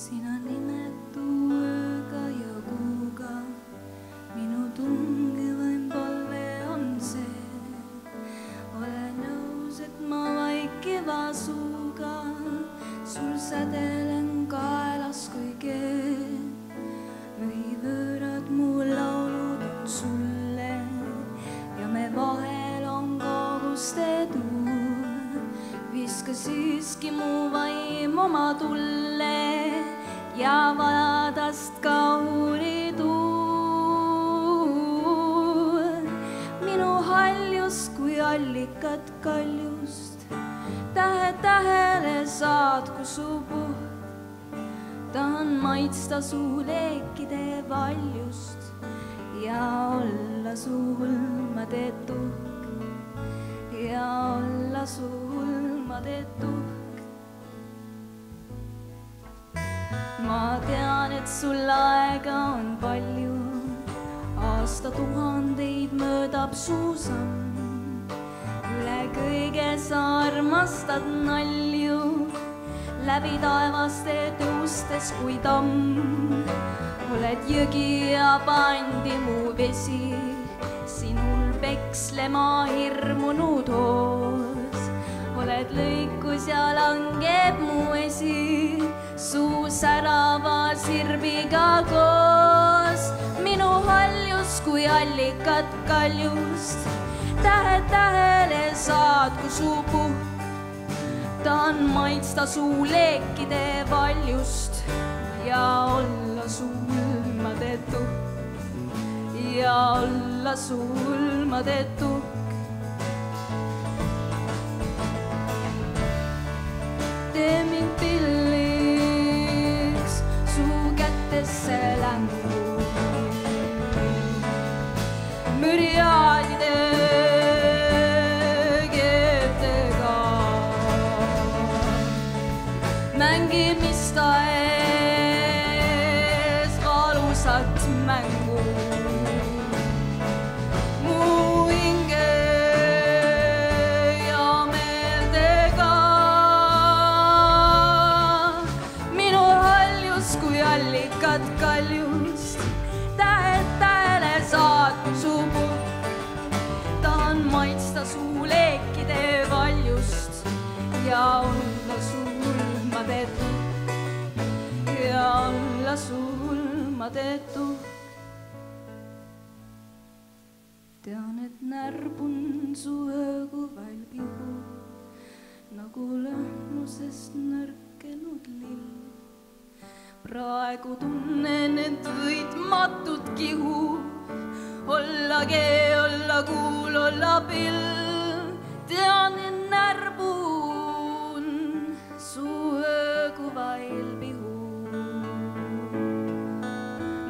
Sina nimetu ööga ja kuuga, minu tungivaim palve on see. Ole nõus, et ma vaikiva suuga sul sädelen kaelas kui keel. Või võõrad mu laulud on sulle ja me vahel on kauguste tuul. Viska siiski mu vaim oma tulle ja valadast kauri tuul. Minu haljus kui allikat kaljust, tähe tähele saatku su puhk. Tahan maitsta su leekide valjust ja olla su hõlmade tuhk. Ja olla su hõlmade tuhk. Ma tean, et sul aega on palju, aastatuhandeid möödab su samm. Üle kõige sa armastad nalju, läbi taevaste tõustes kui tamm. Oled jõgi ja pandi mu vesi, sinul pekslema hirmunud hoos. Oled lõikus ja langeb mu esi, su särava sirbiga koos. Minu haljus kui allikat kaljust, tähe tähele saatku su puhk. Tahan maitsta su leekide valjust ja olla su hõlmade tuhk. Ja olla su hõlmade tuhk. Tee mind pilliks su kätesse längu. Müriaadide keeltega mängimista ees valusat mängu. Mu hinge ja meeldega. Minu haljus kui allikat kaljust, tähed tähele saatku su puhk. Tahan maitsta su leekide valjust ja olla su hõlmade tuhk. Ja olla su hõlmade tuhk. Tean, et närbun su öökuval pihu, nagu lõhnusest nõrkenud lill. Praegu tunnen, et võitmatut kihu, olla kee, olla kuul, olla pill. Tean, et närbun su öökuvail pihu,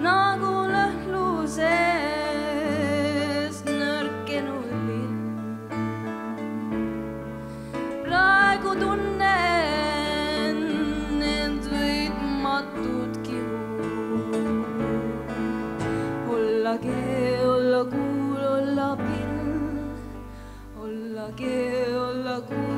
nagu lõhlusest nõrkenud lill. Praegu tunnen end võitmatut kihu, olla kee, olla kuul, olla pill. Olla kee, olla kuul.